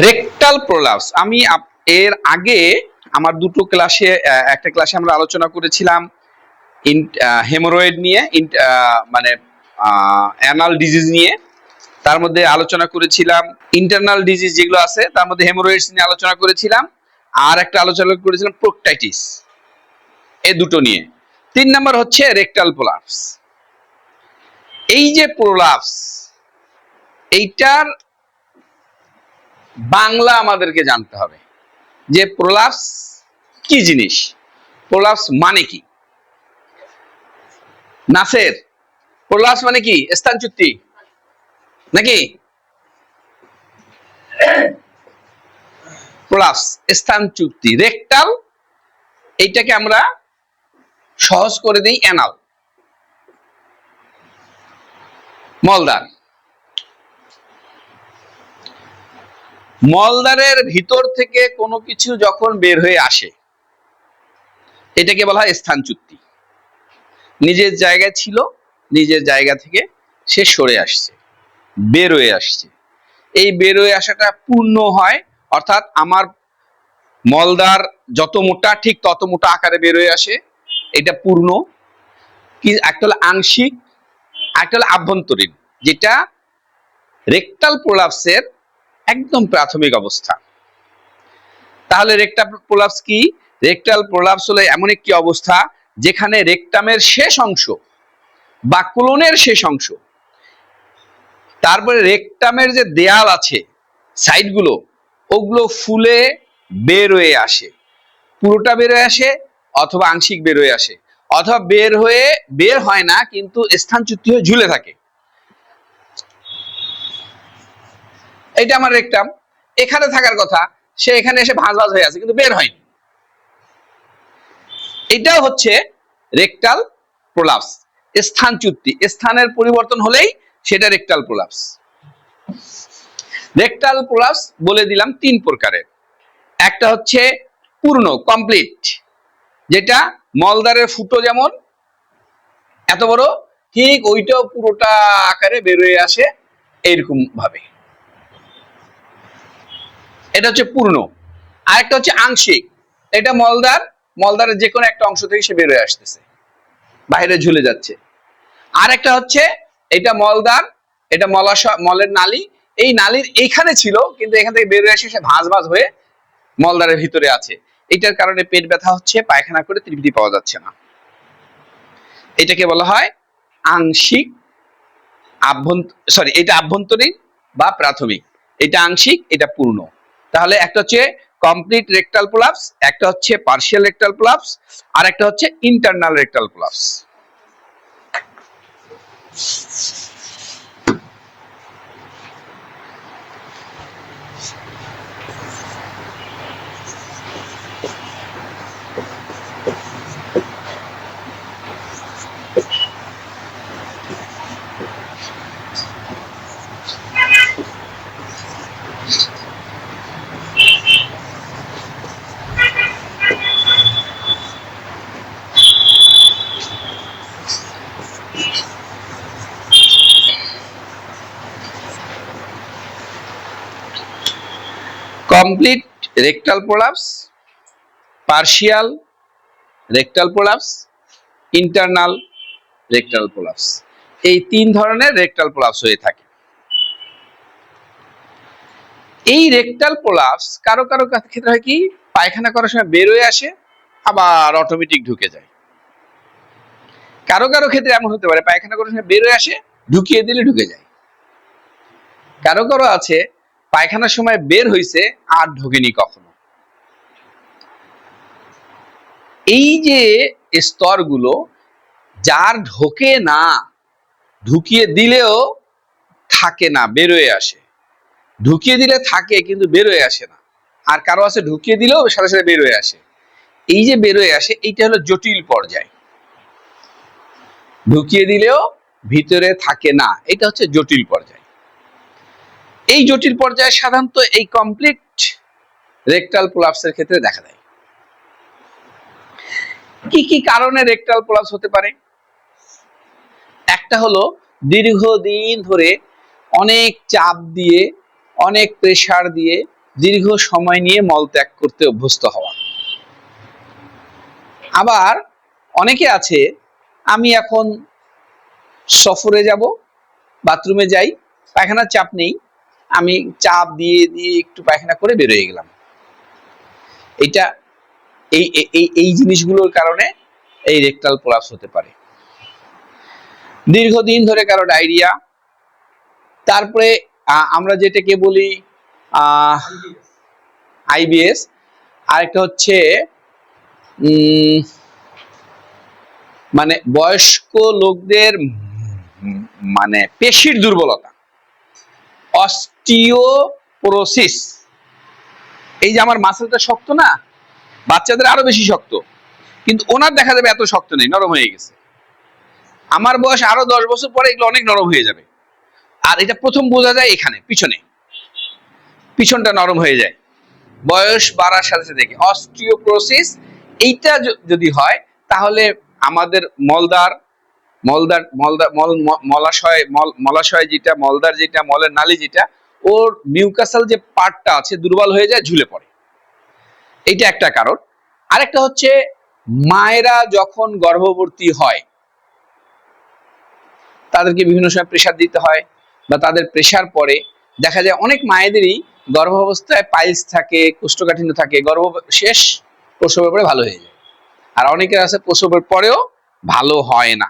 Rectal prolapse আমি এর আগে আমার দুটো ক্লাসে একটা ক্লাসে আমরা আলোচনা করেছিলাম হেমোরয়েড নিয়ে মানে অ্যানাল ডিজিজ নিয়ে। তার মধ্যে আলোচনা করেছিলাম ইন্টারনাল ডিজিজ যেগুলো আছে তার মধ্যে হেমোরয়েডস নিয়ে আলোচনা করেছিলাম, আর একটা আলোচনা করেছিলাম প্রোক্টাইটিস, এই দুটো নিয়ে। 3 নম্বর হচ্ছে রেকটাল প্রলাপস। এই যে প্রলাপস, এইটার বাংলা আমাদেরকে জানতে হবে যে প্রলাপস কি জিনিস, প্রলাপস মানে কি। নাসের, প্রলাপস মানে কি? স্থানচ্যুতি নাকি? প্রলাপস স্থানচ্যুতি। রেকটাল এইটাকে আমরা সহজ করে দিই অ্যানাল, মলদ্বার। মলদ্বারের ভিতর থেকে কোনো কিছু যখন বের হয়ে আসে এটাকে বলা হয় স্থানচ্যুতি। নিজের জায়গায় ছিল, নিজের জায়গা থেকে সে সরে আসছে, বের হয়ে আসছে। এই বের হয়ে আসাটা পূর্ণ হয়, অর্থাৎ আমার মলদ্বার যত মোটা ঠিক তত মোটা আকারে বের হয়ে আসে, এটা পূর্ণ। কি একটা হলো আংশিক, একটা হলো আভ্যন্তরীণ, যেটা রেকটাল প্রলাপসের একদম প্রাথমিক অবস্থা। তাহলে রেকটাল প্রলাপস কি? রেকটাল প্রলাপস হলো এমন একটি অবস্থা যেখানে রেকটামের শেষ অংশ বা কোলনের শেষ অংশ, তারপরে রেকটামের যে দেয়াল আছে সাইডগুলো, ওগুলো ফুলে বের হয়ে আসে। পুরোটা বের হয়ে আসে অথবা আংশিক বের হয়ে আসে, অথবা বের হয় না কিন্তু স্থানচ্যুতি হয়ে ঝুলে থাকে। এটা আমার রেকটাম, এখানে থাকার কথা, সে এখানে এসে ভাঁজ ভাঁজ হয়ে আছে কিন্তু বের হয়নি। এটাও হচ্ছে রেকটাল প্রলাপস, স্থানচ্যুতি। স্থানের পরিবর্তন হলেই সেটা রেকটাল প্রলাপস। রেকটাল প্রলাপস বলে দিলাম 3 প্রকারের। একটা হচ্ছে পূর্ণ, কমপ্লিট, যেটা মলদ্বারের ফুটো যেমন এত বড়, ঠিক ওইটাও পুরোটা আকারে বের হয়ে আসে এইরকম ভাবে, এটা হচ্ছে পূর্ণ। আরেকটা হচ্ছে আংশিক, এটা মলদ্বারের যে কোনো একটা অংশ থেকে সে বের হয়ে আসতেছে, বাইরে ঝুলে যাচ্ছে। আর একটা হচ্ছে এটা মলদ্বার, এটা মলের নালী, এই নালীর এইখানে ছিল কিন্তু এখান থেকে বের হয়ে এসে সে ভাঁজ ভাঁজ হয়ে মলদ্বারের ভিতরে আছে। এটার কারণে পেট ব্যথা হচ্ছে, পায়খানা করে তৃপ্তি পাওয়া যাচ্ছে না। এটাকে বলা হয় আংশিক এটা আভ্যন্তরীণ বা প্রাথমিক, এটা আংশিক, এটা পূর্ণ। তাহলে একটা হচ্ছে কমপ্লিট রেকটাল প্রলাপস, একটা হচ্ছে পার্শিয়াল রেকটাল প্রলাপস, আর একটা হচ্ছে internal rectal prolapse. Complete rectal prolapse, partial rectal prolapse, internal rectal prolapse, এই 3 ধরনের রেকটাল প্রলাপস হয়ে থাকে। এই রেকটাল প্রলাপস কারো কারো ক্ষেত্রে হয় কি, পায়খানা করার সময় বের হয়ে আসে আবার অটোমেটিক ঢুকে যায়। কারো কারো ক্ষেত্রে এমন হতে পারে পায়খানা করার সময় বের হয়ে আসে, ঢুকিয়ে দিলে ঢুকে যায়। কারো কারো আছে পায়খানার সময় বের হইছে আর ঢোকেনি কখনো। এই যে স্তরগুলো, যার ঢোকে না, ঢুকিয়ে দিলেও থাকে না, বের হয়ে আসে। ঢুকিয়ে দিলে থাকে কিন্তু বের হয়ে আসে না। আর কারো আছে ঢুকিয়ে দিলেও সাথে সাথে বের হয়ে আসে। এই যে বের হয়ে আসে, এইটা হলো জটিল পর্যায়। ঢুকিয়ে দিলেও ভিতরে থাকে না, এটা হচ্ছে জটিল পর্যায়। এই জটিল পর্যায়ে সাধারণত এই কমপ্লিট রেকটাল প্রলাপসের ক্ষেত্রে দেখা দেয়। কি কি কারণে রেকটাল প্রলাপস হতে পারে? একটা হলো দীর্ঘদিন ধরে অনেক চাপ দিয়ে, অনেক প্রেসার দিয়ে দীর্ঘ সময় নিয়ে মল ত্যাগ করতে অভ্যস্ত হওয়া। আবার অনেকে আছে, আমি এখন সফরে যাব, বাথরুমে যাই, পায়খানার চাপ নেই, আমি চাপ দিয়ে দিয়ে একটু পায়খানা করে বেরোয় গেলাম। এটা এই এই এই জিনিসগুলোর কারণে এই রেকটাল প্রলাপস হতে পারে। দীর্ঘদিন ধরে কারো ডায়রিয়া, তারপরে আমরা যেটাকে বলি আইবিএস, আরেকটা হচ্ছে মানে বয়স্ক লোকদের মানে পেশির দুর্বলতা, অস্টিওপোরোসিস। এই যে আমার মাসেলটা শক্ত না, বাচ্চাদের আরো বেশি শক্ত, কিন্তু ওনার দেখা যাবে এত শক্ত নেই, নরম হয়ে গেছে। আমার বয়স আরো 10 বছর পরে এগুলো অনেক নরম হয়ে যাবে। আর এটা প্রথম বোঝা যায় এখানে পিছনটা নরম হয়ে যায় বয়স বাড়ার সাথে সাথে। অস্টিওপোরোসিস এইটা যদি হয়, তাহলে আমাদের মলাশয় যেটা, মলদার যেটা, মলের নালী যেটা, ওর মিউকাসাল যে পার্টটা আছে দুর্বল হয়ে যায়, ঝুলে পড়ে। এইটা একটা কারণ। আরেকটা হচ্ছে মায়েরা যখন গর্ভবতী হয় তাদেরকে বিভিন্ন সময় প্রেসার দিতে হয়, বা তাদের প্রেসার পরে দেখা যায় অনেক মায়েদেরই গর্ভাবস্থায় পাইলস থাকে, কোষ্ঠকাঠিন্য থাকে, শেষ প্রসবের পরে ভালো হয়ে যায়। আর অনেকের আছে প্রসবের পরেও ভালো হয় না।